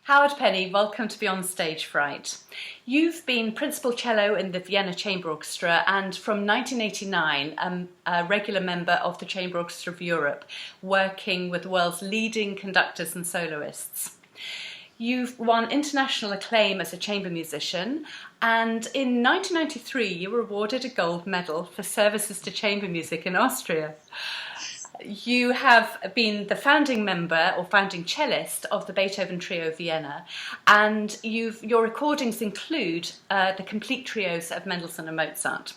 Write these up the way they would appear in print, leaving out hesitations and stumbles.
Howard Penny, welcome to Beyond Stage Fright. You've been principal cello in the Vienna Chamber Orchestra and from 1989 a regular member of the Chamber Orchestra of Europe, working with the world's leading conductors and soloists. You've won international acclaim as a chamber musician, and in 1993 you were awarded a gold medal for services to chamber music in Austria. You have been the founding member or founding cellist of the Beethoven Trio Vienna, and your recordings include the complete trios of Mendelssohn and Mozart.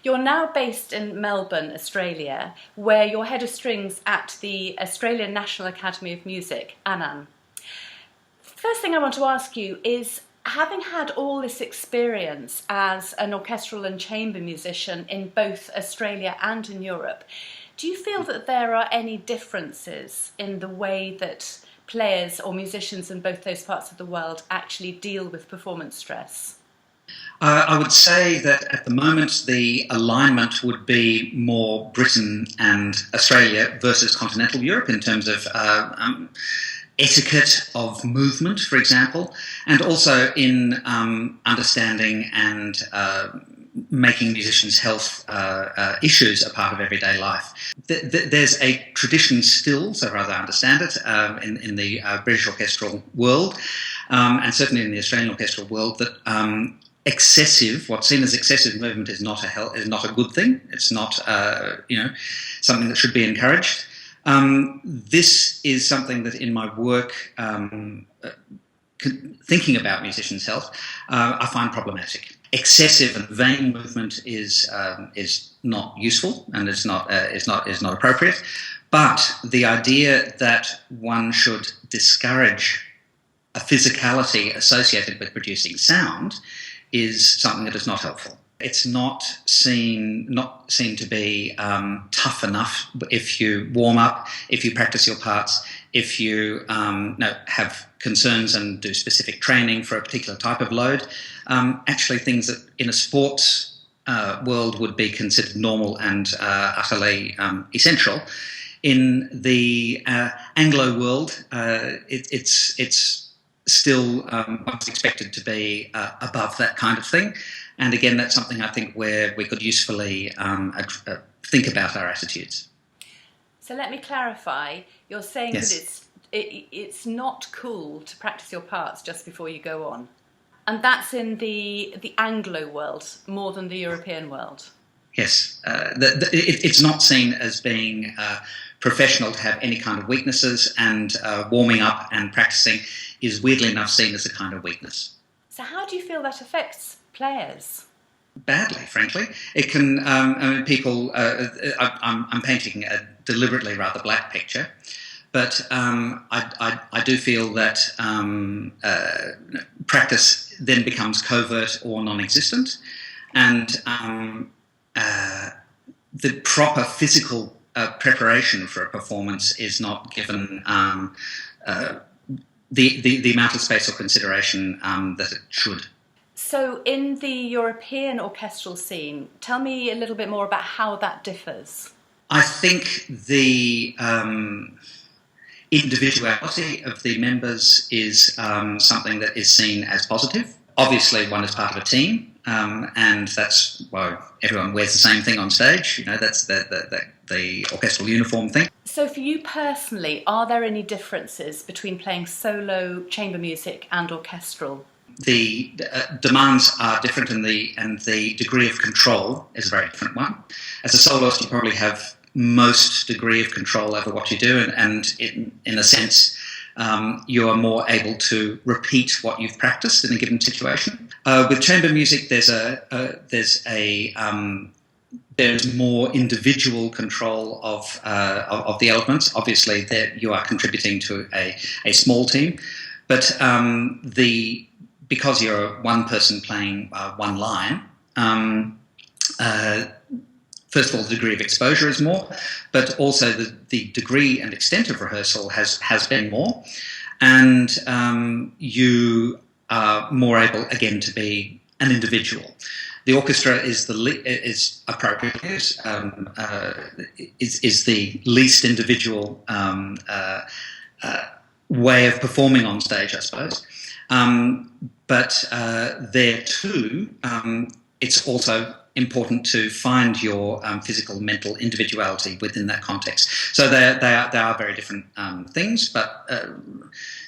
You're now based in Melbourne, Australia, where you're head of strings at the Australian National Academy of Music, ANAM. First thing I want to ask you is, having had all this experience as an orchestral and chamber musician in both Australia and in Europe, do you feel that there are any differences in the way that players or musicians in both those parts of the world actually deal with performance stress? I would say that at the moment the alignment would be more Britain and Australia versus continental Europe in terms of etiquette of movement, for example, and also in understanding and making musicians' health issues a part of everyday life. There's a tradition still, so far as I understand it, in the British orchestral world, and certainly in the Australian orchestral world, that what's seen as excessive movement is not a good thing. It's not something that should be encouraged. This is something that in my work, thinking about musicians' health, I find problematic. Excessive and vain movement is not useful and is not appropriate. But the idea that one should discourage a physicality associated with producing sound is something that is not helpful. It's not seen to be tough enough if you warm up, if you practice your parts, if you have concerns and do specific training for a particular type of load. Actually, things that in a sports world would be considered normal and utterly essential. In the Anglo world, it's still what's expected to be above that kind of thing. And again, that's something I think where we could usefully think about our attitudes. So let me clarify. You're saying Yes. that it's not cool to practice your parts just before you go on. And that's in the Anglo world more than the European world. Yes. It's not seen as being professional to have any kind of weaknesses, and warming up and practicing is weirdly enough seen as a kind of weakness. So how do you feel that affects players? Badly, frankly. It can. People. I'm painting a deliberately rather black picture, but I do feel that practice then becomes covert or non-existent, and the proper physical preparation for a performance is not given the amount of space or consideration that it should. So in the European orchestral scene, tell me a little bit more about how that differs. I think the individuality of the members is something that is seen as positive. Obviously, one is part of a team, and that's why everyone wears the same thing on stage. That's the orchestral uniform thing. So for you personally, are there any differences between playing solo chamber music and orchestral? The demands are different, and the degree of control is a very different one. As a soloist, you probably have most degree of control over what you do, and in a sense, you are more able to repeat what you've practiced in a given situation. With chamber music, there's more individual control of the elements. Obviously, you are contributing to a small team, but because you're one person playing one line, first of all, the degree of exposure is more, but also the degree and extent of rehearsal has been more, and you are more able, again, to be an individual. The orchestra is appropriately is the least individual way of performing on stage, I suppose. But there too, it's also important to find your physical, mental individuality within that context. So they are very different things, but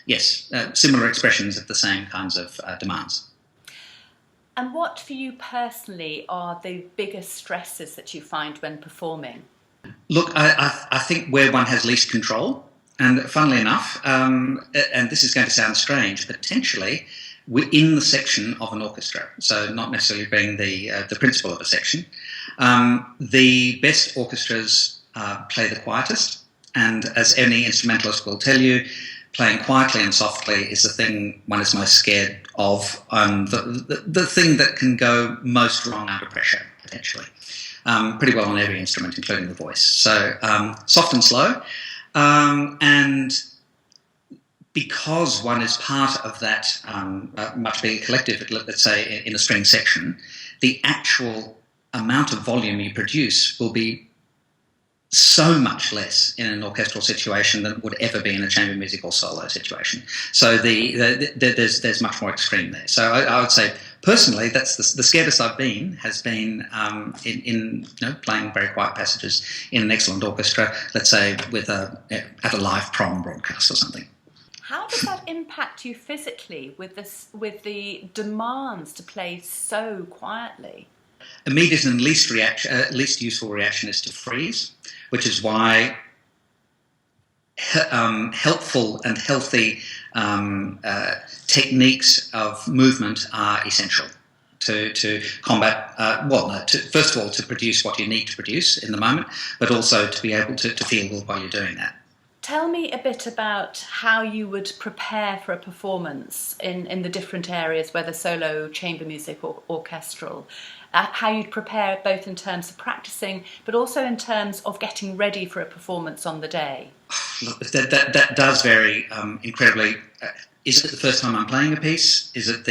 yes, similar expressions of the same kinds of demands. And what for you personally are the biggest stresses that you find when performing? Look, I think where one has least control, and funnily enough, and this is going to sound strange, potentially we're in the section of an orchestra, so not necessarily being the principal of a section. The best orchestras play the quietest, and as any instrumentalist will tell you, playing quietly and softly is the thing one is most scared of, the thing that can go most wrong under pressure, potentially. Pretty well on every instrument, including the voice. So soft and slow, and because one is part of that much bigger collective, let's say in a string section, the actual amount of volume you produce will be so much less in an orchestral situation than it would ever be in a chamber music or solo situation. So there's much more extreme there. So I would say personally, that's the scaredest I've been has been in playing very quiet passages in an excellent orchestra. Let's say at a live prom broadcast or something. How does that impact you physically with the demands to play so quietly? Immediate and least useful reaction is to freeze, which is why helpful and healthy techniques of movement are essential to combat, first of all, to produce what you need to produce in the moment, but also to be able to feel good while you're doing that. Tell me a bit about how you would prepare for a performance in the different areas, whether solo, chamber music or orchestral. How you'd prepare both in terms of practicing, but also in terms of getting ready for a performance on the day. Look, that does vary incredibly. Is it the first time I'm playing a piece? Is it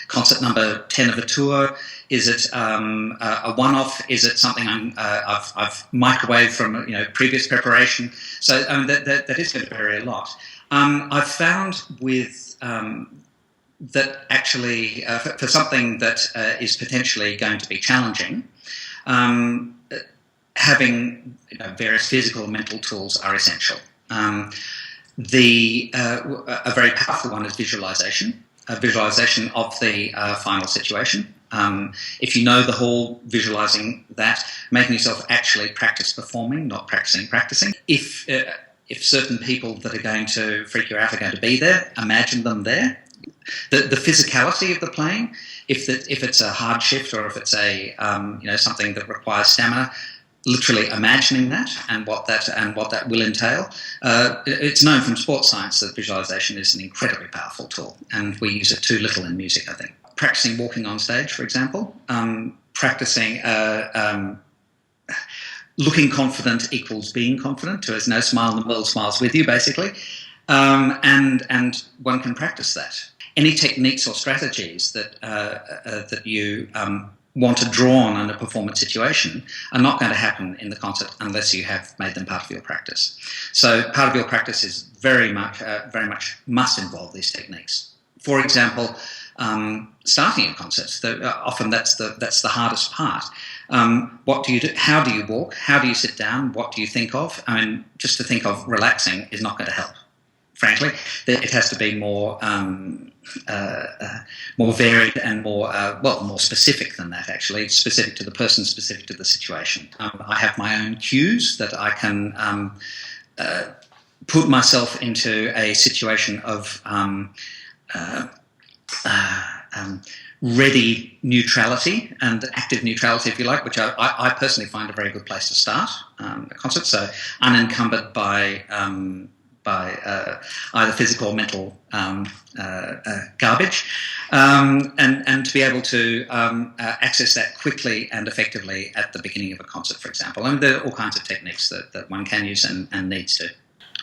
concert number 10 of a tour? Is it a one-off? Is it something I've microwaved from previous preparation? So that is going to vary a lot. I've found with that actually for something that is potentially going to be challenging, having various physical and mental tools are essential. A very powerful one is visualization, a visualization of the final situation. If you know the whole, visualizing that, making yourself actually practice performing, not practicing. If certain people that are going to freak you out are going to be there, imagine them there. The physicality of the playing, if it's a hard shift or if it's a something that requires stamina, literally imagining that and what that will entail. It's known from sports science that visualization is an incredibly powerful tool, and we use it too little in music, I think. Practicing walking on stage, for example, practicing looking confident equals being confident. There's no smile in the world smiles with you, basically, and one can practice that. Any techniques or strategies that you want to draw on in a performance situation are not going to happen in the concert unless you have made them part of your practice. So part of your practice is very much must involve these techniques. For example, starting a concert, often that's the hardest part. What do you do? How do you walk? How do you sit down? What do you think of? I mean, just to think of relaxing is not going to help. Frankly, it has to be more varied and more specific than that. Actually, it's specific to the person, specific to the situation. I have my own cues that I can put myself into a situation of ready neutrality and active neutrality, if you like, which I personally find a very good place to start a concert. So unencumbered by either physical or mental garbage, and to be able to access that quickly and effectively at the beginning of a concert, for example. And there are all kinds of techniques that one can use and needs to.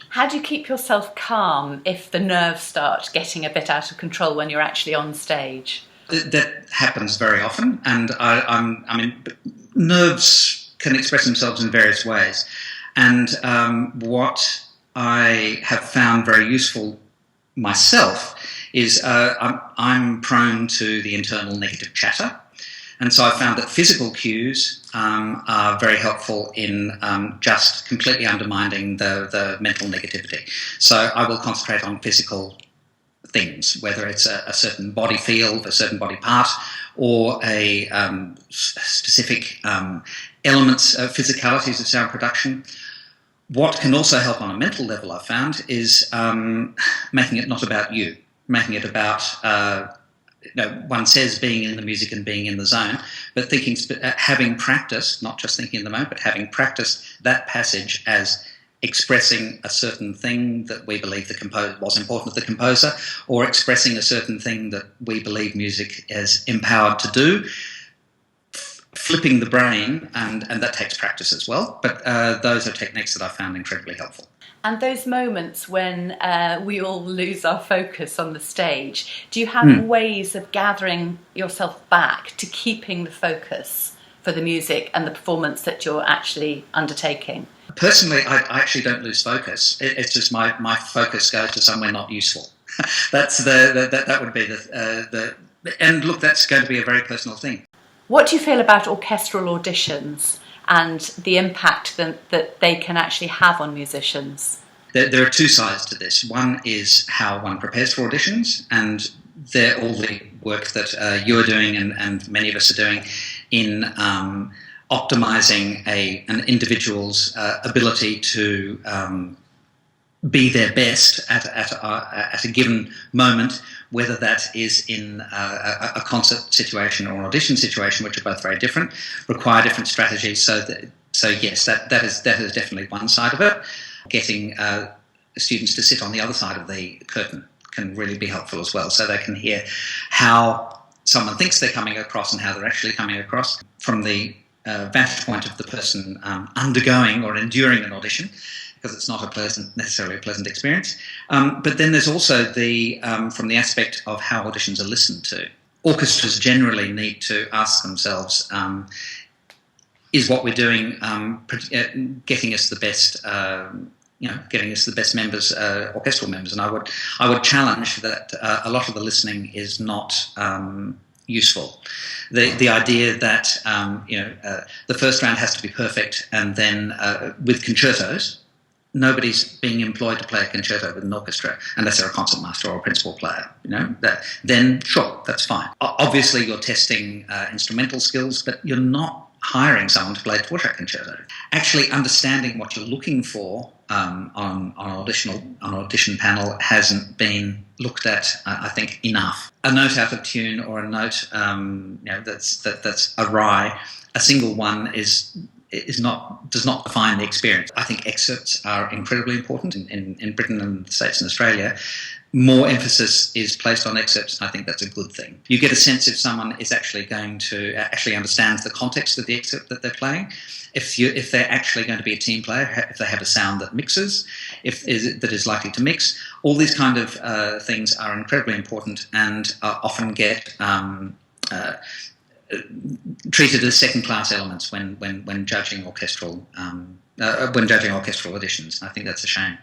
How do you keep yourself calm if the nerves start getting a bit out of control when you're actually on stage? That happens very often, and I mean, nerves can express themselves in various ways, and what I have found very useful myself is I'm prone to the internal negative chatter. And so I found that physical cues are very helpful in just completely undermining the mental negativity. So I will concentrate on physical things, whether it's a certain body feel, a certain body part, or a specific elements of physicalities of sound production. What can also help on a mental level, I've found, is making it not about you, making it about one says being in the music and being in the zone, but thinking, having practiced, not just thinking in the moment, but having practiced that passage as expressing a certain thing that we believe was important to the composer, or expressing a certain thing that we believe music is empowered to do, flipping the brain, and that takes practice as well. But those are techniques that I found incredibly helpful. And those moments when we all lose our focus on the stage, do you have ways of gathering yourself back to keeping the focus for the music and the performance that you're actually undertaking? Personally, I actually don't lose focus. It's just my focus goes to somewhere not useful. That would be the and look, that's going to be a very personal thing. What do you feel about orchestral auditions and the impact that they can actually have on musicians? There are two sides to this. One is how one prepares for auditions, and they're all the work that you are doing and many of us are doing in optimising an individual's ability to be their best at a given moment, whether that is in a concert situation or an audition situation, which are both very different, require different strategies. So yes, that is definitely one side of it. Getting students to sit on the other side of the curtain can really be helpful as well, so they can hear how someone thinks they're coming across and how they're actually coming across from the vantage point of the person undergoing or enduring an audition, because it's not necessarily a pleasant experience. But then there's also from the aspect of how auditions are listened to. Orchestras generally need to ask themselves, is what we're doing getting us the best, getting us the best members, orchestral members? And I would challenge that a lot of the listening is not useful. The idea that the first round has to be perfect, and then with concertos, nobody's being employed to play a concerto with an orchestra unless they're a concertmaster or a principal player. Then sure, that's fine. Obviously, you're testing instrumental skills, but you're not hiring someone to play a Dvorak concerto. Actually understanding what you're looking for on an audition panel hasn't been looked at, I think, enough. A note out of tune or a note that's awry, a single one does not define the experience. I think excerpts are incredibly important in Britain and the States and Australia. More emphasis is placed on excerpts, and I think that's a good thing. You get a sense if someone is actually going to actually understands the context of the excerpt that they're playing, if they're actually going to be a team player, if they have a sound that mixes, that is likely to mix. All these kind of things are incredibly important and often get treated as second-class elements when judging orchestral auditions. I think that's a shame.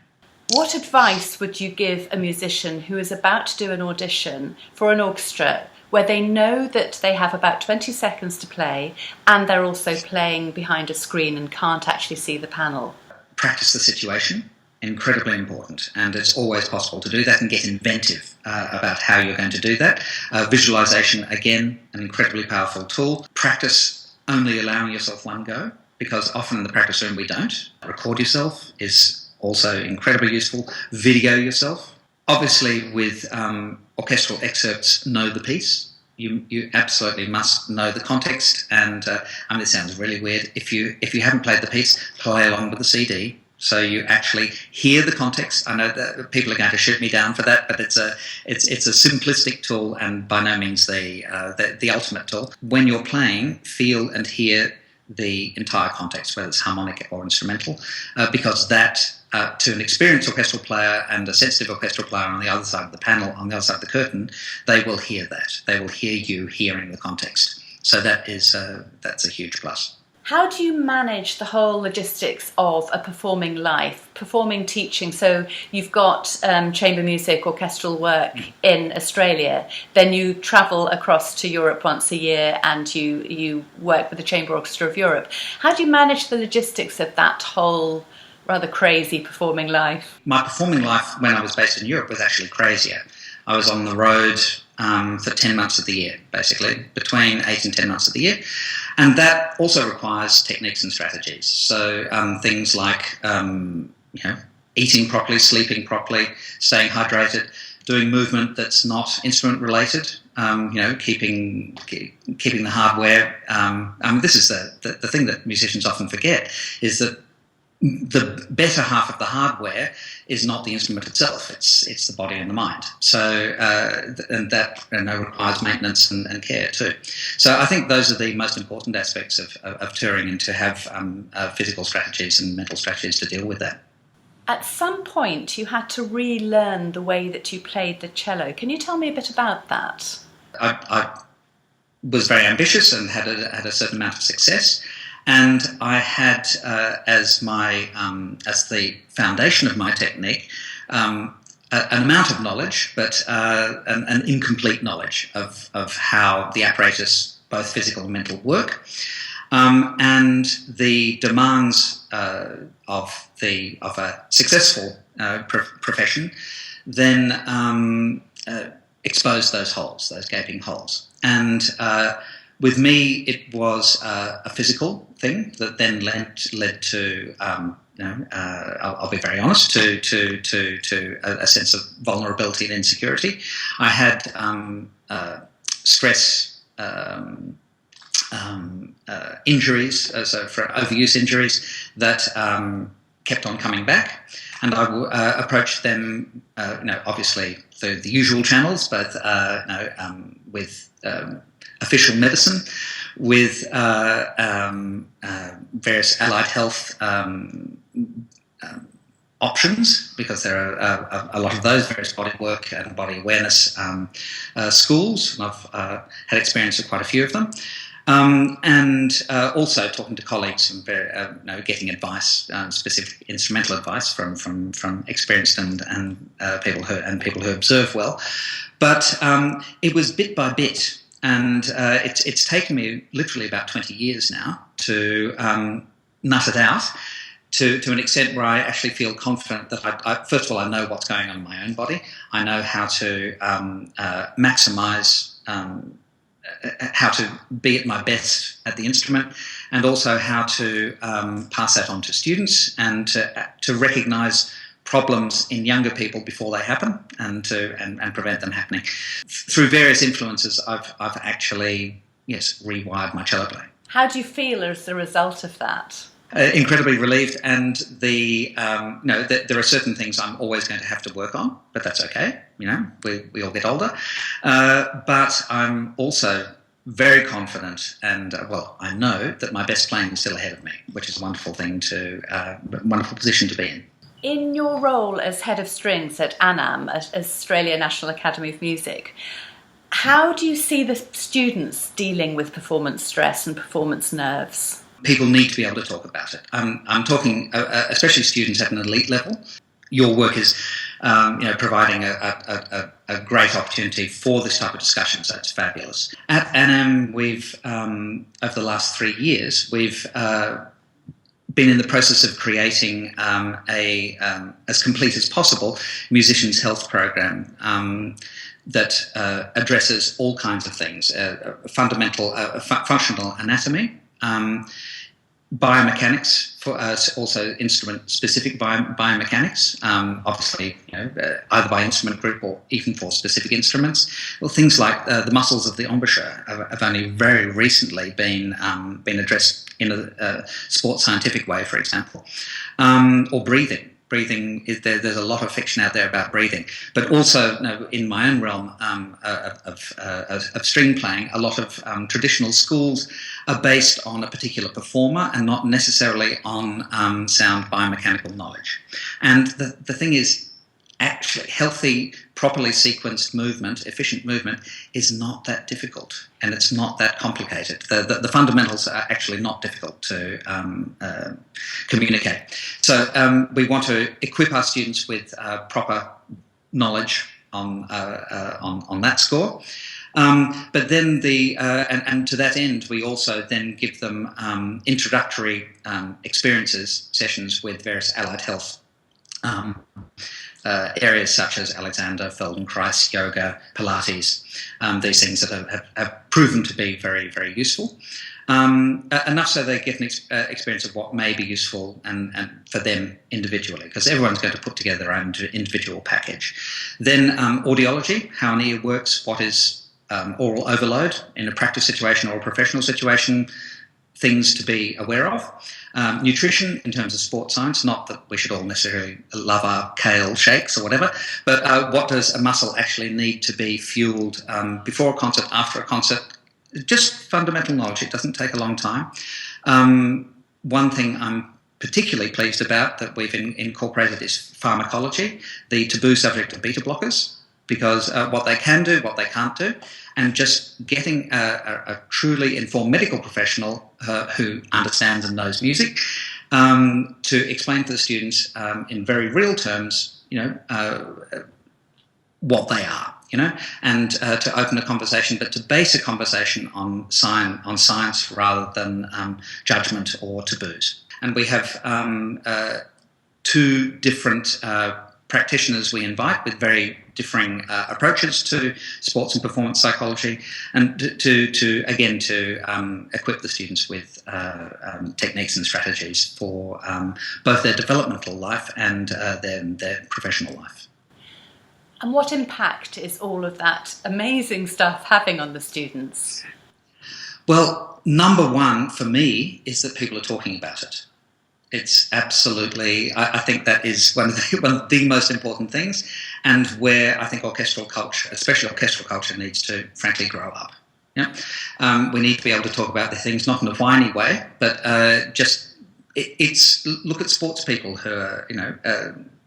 What advice would you give a musician who is about to do an audition for an orchestra where they know that they have about 20 seconds to play and they're also playing behind a screen and can't actually see the panel? Practice the situation. Incredibly important, and it's always possible to do that and get inventive about how you're going to do that. Visualization, again, an incredibly powerful tool. Practice only allowing yourself one go, because often in the practice room we don't. Record yourself is also incredibly useful. Video yourself. Obviously, with orchestral excerpts, know the piece. You absolutely must know the context, and this sounds really weird. If you haven't played the piece, play along with the CD. So you actually hear the context. I know that people are going to shoot me down for that, but it's a simplistic tool and by no means the ultimate tool. When you're playing, feel and hear the entire context, whether it's harmonic or instrumental, because that, to an experienced orchestral player and a sensitive orchestral player on the other side of the panel, on the other side of the curtain, they will hear that. They will hear you hearing the context. So that's a huge plus. How do you manage the whole logistics of a performing life, performing teaching? So you've got chamber music, orchestral work in Australia, then you travel across to Europe once a year and you work with the Chamber Orchestra of Europe. How do you manage the logistics of that whole rather crazy performing life? My performing life when I was based in Europe was actually crazier. I was on the road for 10 months of the year, basically, between 8 and 10 months of the year. And that also requires techniques and strategies. So things like eating properly, sleeping properly, staying hydrated, doing movement that's not instrument related, keeping the hardware. This is the thing that musicians often forget, is that the better half of the hardware is not the instrument itself; it's the body and the mind. So and that requires maintenance and care too. So I think those are the most important aspects of touring, and to have physical strategies and mental strategies to deal with that. At some point, you had to relearn the way that you played the cello. Can you tell me a bit about that? I was very ambitious and had a certain amount of success. And I had as the foundation of my technique an amount of knowledge, but an incomplete knowledge of how the apparatus, both physical and mental, work, and the demands of a successful profession. Then expose those holes, those gaping holes, and with me, it was a physical thing that then led to I'll be very honest, to a sense of vulnerability and insecurity. I had stress injuries, so for overuse injuries that kept on coming back, and I approached them, obviously through the usual channels, both with official medicine, with various allied health options, because there are a lot of those, various body work and body awareness schools, and I've had experience with quite a few of them. And also talking to colleagues and getting advice, specific instrumental advice from experienced and people who observe well. But it was bit by bit, and it's taken me literally about 20 years now to nut it out to an extent where I actually feel confident that I first of all, I know what's going on in my own body. I know how to maximise. How to be at my best at the instrument, and also how to pass that on to students, and to recognise problems in younger people before they happen, and prevent them happening. Through various influences, I've actually rewired my cello playing. How do you feel as a result of that? Incredibly relieved, and there are certain things I'm always going to have to work on, but that's okay. We all get older. But I'm also very confident, and I know that my best playing is still ahead of me, which is a wonderful thing wonderful position to be in. In your role as head of strings at ANAM, Australia National Academy of Music, how do you see the students dealing with performance stress and performance nerves? People need to be able to talk about it. I'm talking, especially students at an elite level. Your work is, providing a great opportunity for this type of discussion, so it's fabulous. At ANAM, we've, over the last 3 years, we've been in the process of creating as complete as possible, musicians' health program that addresses all kinds of things, fundamental, functional anatomy, biomechanics, also instrument-specific biomechanics, obviously, either by instrument group or even for specific instruments. Well, things like the muscles of the embouchure have only very recently been addressed in a sports scientific way, for example, or breathing. Breathing, there's a lot of fiction out there about breathing, but also in my own realm of string playing, a lot of traditional schools are based on a particular performer and not necessarily on sound biomechanical knowledge. And the thing is, actually healthy, properly sequenced movement, efficient movement, is not that difficult, and it's not that complicated. The fundamentals are actually not difficult to communicate. So we want to equip our students with proper knowledge on that score. But then and to that end, we also then give them introductory experiences, sessions with various allied health areas such as Alexander, Feldenkrais, yoga, Pilates, these things that have proven to be very, very useful. Enough so they get an experience of what may be useful and for them individually, because everyone's going to put together their own individual package. Then audiology, how an ear works, what is oral overload in a practice situation or a professional situation, things to be aware of. Nutrition in terms of sports science, not that we should all necessarily love our kale shakes or whatever, but what does a muscle actually need to be fueled before a concert, after a concert? Just fundamental knowledge. It doesn't take a long time. One thing I'm particularly pleased about that we've incorporated is pharmacology, the taboo subject of beta blockers, because what they can do, what they can't do, and just getting a truly informed medical professional who understands and knows music to explain to the students in very real terms, what they are, and to open a conversation, but to base a conversation on science rather than judgment or taboos. And we have two different practitioners we invite with very differing approaches to sports and performance psychology, and to equip the students with techniques and strategies for both their developmental life and their professional life. And what impact is all of that amazing stuff having on the students? Well, number one for me is that people are talking about it. It's absolutely, I think that is one of the most important things, and where I think orchestral culture, especially orchestral culture, needs to frankly grow up. We need to be able to talk about the things not in a whiny way, but it's look at sports people who are,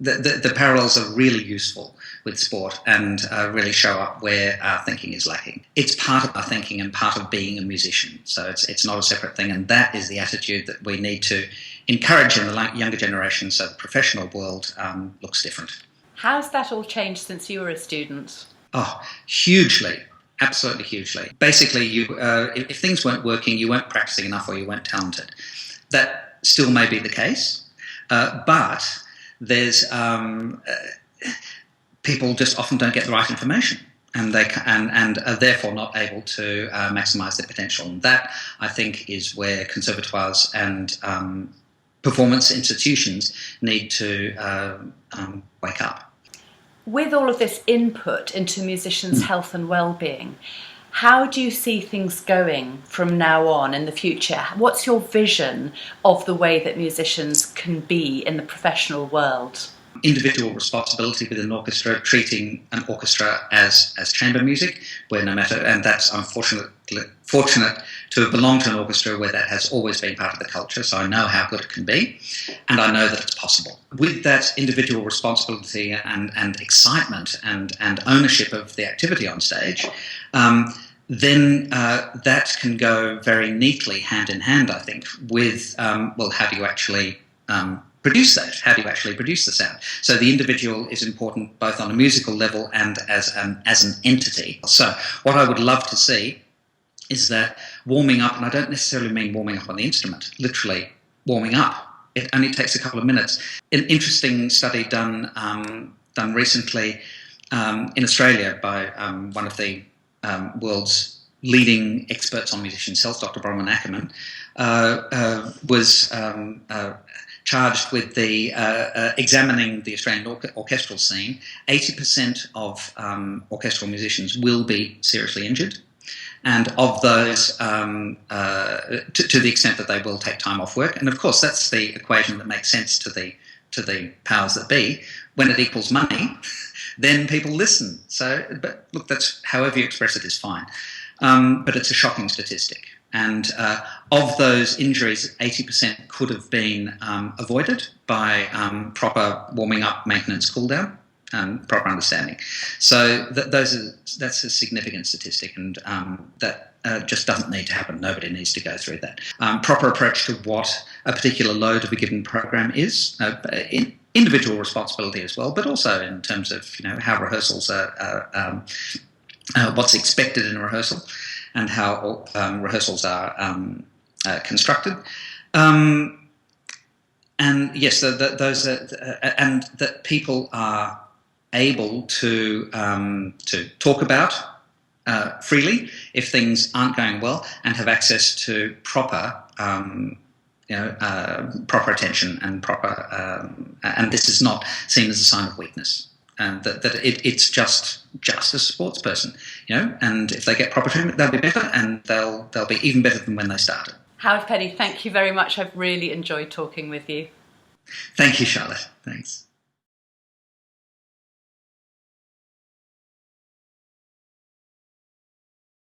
the parallels are really useful with sport and really show up where our thinking is lacking. It's part of our thinking and part of being a musician, so it's not a separate thing, and that is the attitude that we need to encourage in the younger generation so the professional world looks different. How's that all changed since you were a student? Oh, hugely. Absolutely hugely. Basically, if things weren't working, you weren't practicing enough or you weren't talented. That still may be the case, but there's people just often don't get the right information, and they and are therefore not able to maximise their potential. And that, I think, is where conservatoires and performance institutions need to wake up. With all of this input into musicians' health and well-being, how do you see things going from now on in the future? What's your vision of the way that musicians can be in the professional world? Individual responsibility within an orchestra, treating an orchestra as chamber music, where no matter, and that's fortunate to have belonged to an orchestra where that has always been part of the culture, so I know how good it can be, and I know that it's possible. With that individual responsibility and excitement and ownership of the activity on stage, then that can go very neatly hand in hand, I think, with, how do you actually produce that? How do you actually produce the sound? So the individual is important both on a musical level and as an entity. So what I would love to see is that warming up, and I don't necessarily mean warming up on the instrument, literally warming up. It only takes a couple of minutes. An interesting study done recently in Australia by one of the world's leading experts on musicians' health, Dr. Bronwyn Ackerman, was charged with examining the Australian orchestral scene. 80% of orchestral musicians will be seriously injured, and of those, to the extent that they will take time off work. And of course, that's the equation that makes sense to the powers that be. When it equals money, then people listen. So, but look, that's however you express it is fine. But it's a shocking statistic. And of those injuries, 80% could have been avoided by proper warming up, maintenance, cool down. proper understanding. So that's a significant statistic, and that just doesn't need to happen. Nobody needs to go through that. Proper approach to what a particular load of a given program is, individual responsibility as well, but also in terms of how rehearsals are, what's expected in a rehearsal, and how rehearsals are constructed. And yes, those and that people are able to talk about freely if things aren't going well, and have access to proper proper attention and proper and this is not seen as a sign of weakness. And that it's just a sports person, and if they get proper treatment, they'll be better, and they'll be even better than when they started. Howard Penny, thank you very much. I've really enjoyed talking with you. Thank you, Charlotte. Thanks.